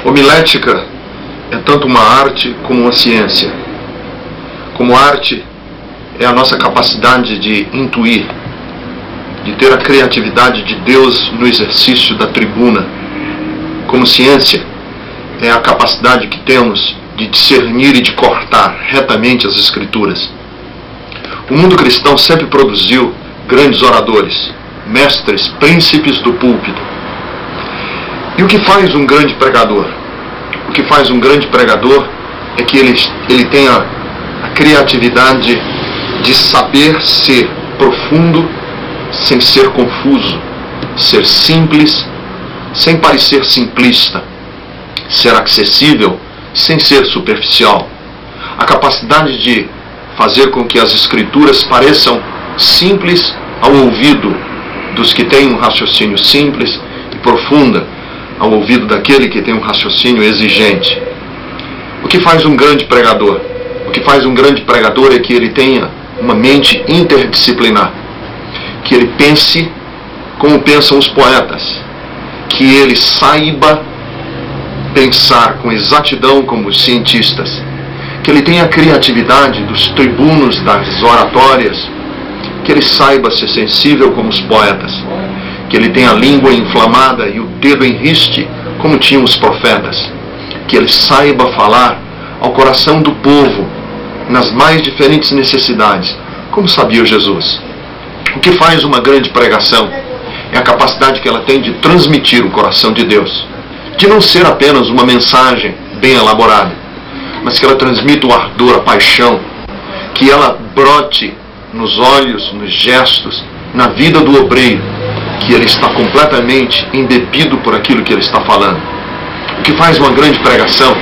Homilética é tanto uma arte como uma ciência. Como arte, é a nossa capacidade de intuir, de ter a criatividade de Deus no exercício da tribuna. Como ciência, é a capacidade que temos de discernir e de cortar retamente as Escrituras. O mundo cristão sempre produziu grandes oradores, mestres, príncipes do púlpito. E o que faz um grande pregador? O que faz um grande pregador é que ele tenha a criatividade de saber ser profundo sem ser confuso, ser simples sem parecer simplista, ser acessível sem ser superficial. A capacidade de fazer com que as Escrituras pareçam simples ao ouvido dos que têm um raciocínio simples e profunda ao ouvido daquele que tem um raciocínio exigente. O que faz um grande pregador? O que faz um grande pregador é que ele tenha uma mente interdisciplinar, que ele pense como pensam os poetas, que ele saiba pensar com exatidão como os cientistas, que ele tenha a criatividade dos tribunos das oratórias, que ele saiba ser sensível como os poetas, que ele tenha a língua inflamada e o dedo em riste como tinham os profetas, que ele saiba falar ao coração do povo nas mais diferentes necessidades, como sabia Jesus. O que faz uma grande pregação é a capacidade que ela tem de transmitir o coração de Deus, de não ser apenas uma mensagem bem elaborada, mas que ela transmita o ardor, a paixão, que ela brote nos olhos, nos gestos, na vida do obreiro, que ele está completamente embebido por aquilo que ele está falando. O que faz uma grande pregação,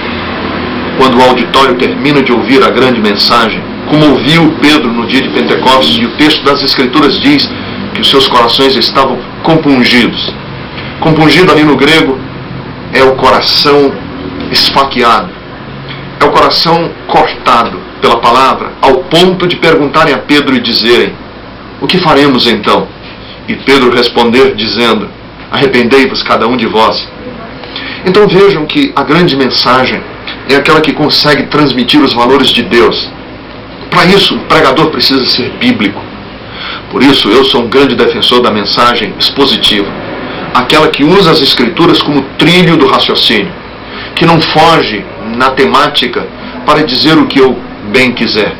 quando o auditório termina de ouvir a grande mensagem, como ouviu Pedro no dia de Pentecostes, e o texto das Escrituras diz que os seus corações estavam compungidos. Compungido ali no grego é o coração esfaqueado, é o coração cortado pela palavra, ao ponto de perguntarem a Pedro e dizerem: o que faremos então? E Pedro responder dizendo: arrependei-vos cada um de vós. Então vejam que a grande mensagem é aquela que consegue transmitir os valores de Deus. Para isso, o pregador precisa ser bíblico. Por isso, eu sou um grande defensor da mensagem expositiva, aquela que usa as Escrituras como trilho do raciocínio, que não foge na temática para dizer o que eu bem quiser,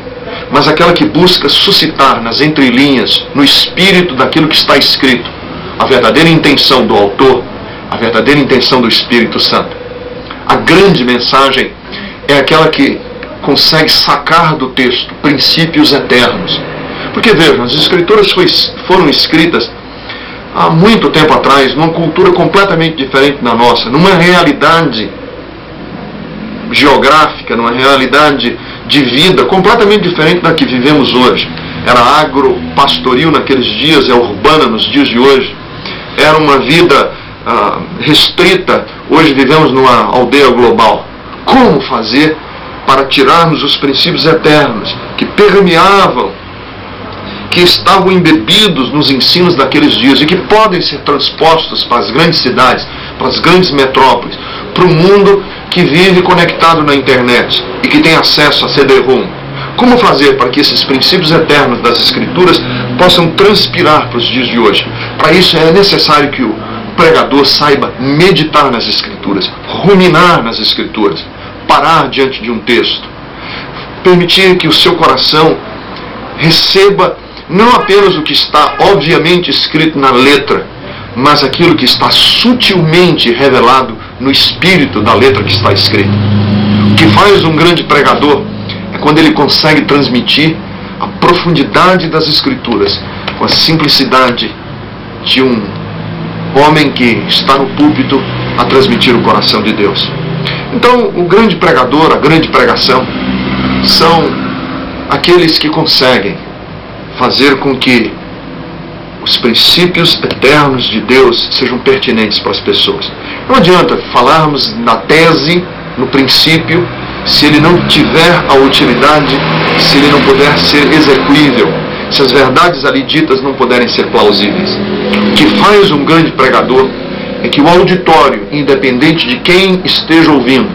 mas aquela que busca suscitar nas entrelinhas, no espírito daquilo que está escrito, a verdadeira intenção do autor, a verdadeira intenção do Espírito Santo. A grande mensagem é aquela que consegue sacar do texto princípios eternos. Porque vejam, as Escrituras foram escritas há muito tempo atrás, numa cultura completamente diferente da nossa, numa realidade geográfica, numa realidade de vida completamente diferente da que vivemos hoje. Era agropastoril naqueles dias, é urbana nos dias de hoje. Era uma vida restrita, hoje vivemos numa aldeia global. Como fazer para tirarmos os princípios eternos que permeavam, que estavam embebidos nos ensinos daqueles dias e que podem ser transpostos para as grandes cidades, para as grandes metrópoles, para o mundo que vive conectado na internet e que tem acesso a CD-ROM? Como fazer para que esses princípios eternos das Escrituras possam transpirar para os dias de hoje? Para isso é necessário que o pregador saiba meditar nas Escrituras, ruminar nas Escrituras, parar diante de um texto, permitir que o seu coração receba não apenas o que está obviamente escrito na letra, mas aquilo que está sutilmente revelado no espírito da letra que está escrita. O que faz um grande pregador é quando ele consegue transmitir a profundidade das Escrituras com a simplicidade de um homem que está no púlpito a transmitir o coração de Deus. Então, o grande pregador, a grande pregação, são aqueles que conseguem fazer com que os princípios eternos de Deus sejam pertinentes para as pessoas. Não adianta falarmos na tese, no princípio, se ele não tiver a utilidade, se ele não puder ser execuível, se as verdades ali ditas não puderem ser plausíveis. O que faz um grande pregador é que o auditório, independente de quem esteja ouvindo,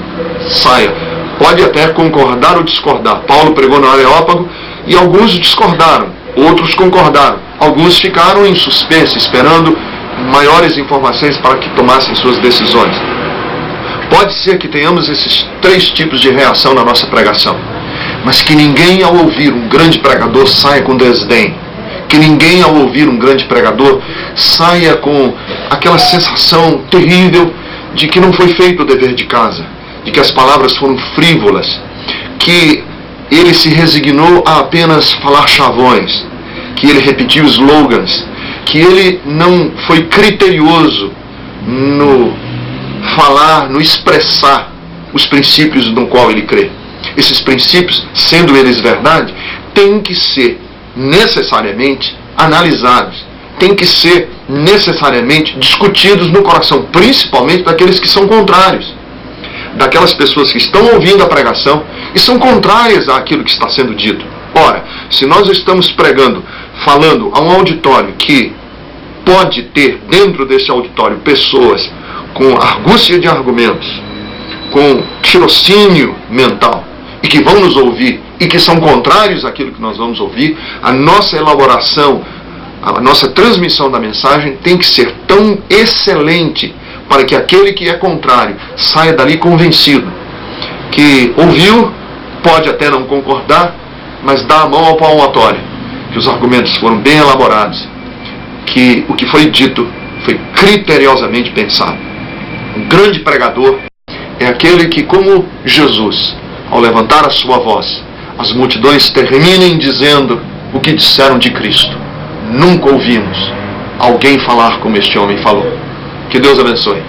saia. Pode até concordar ou discordar. Paulo pregou no Areópago e alguns discordaram, outros concordaram. Alguns ficaram em suspense, esperando maiores informações para que tomassem suas decisões. Pode ser que tenhamos esses 3 tipos de reação na nossa pregação, mas que ninguém ao ouvir um grande pregador saia com desdém. Que ninguém ao ouvir um grande pregador saia com aquela sensação terrível de que não foi feito o dever de casa, de que as palavras foram frívolas, que ele se resignou a apenas falar chavões, que ele repetiu slogans, que ele não foi criterioso no falar, no expressar os princípios no qual ele crê. Esses princípios, sendo eles verdade, têm que ser necessariamente analisados, têm que ser necessariamente discutidos no coração, principalmente daqueles que são contrários, daquelas pessoas que estão ouvindo a pregação e são contrárias àquilo que está sendo dito. Ora, se nós estamos pregando, falando a um auditório que pode ter dentro desse auditório pessoas com argúcia de argumentos, com tirocínio mental, e que vão nos ouvir e que são contrários àquilo que nós vamos ouvir, a nossa elaboração, a nossa transmissão da mensagem tem que ser tão excelente para que aquele que é contrário saia dali convencido, que ouviu, pode até não concordar, mas dá a mão ao palmatório, que os argumentos foram bem elaborados, que o que foi dito foi criteriosamente pensado. Um grande pregador é aquele que, como Jesus, ao levantar a sua voz, as multidões terminem dizendo o que disseram de Cristo. Nunca ouvimos alguém falar como este homem falou. Que Deus abençoe.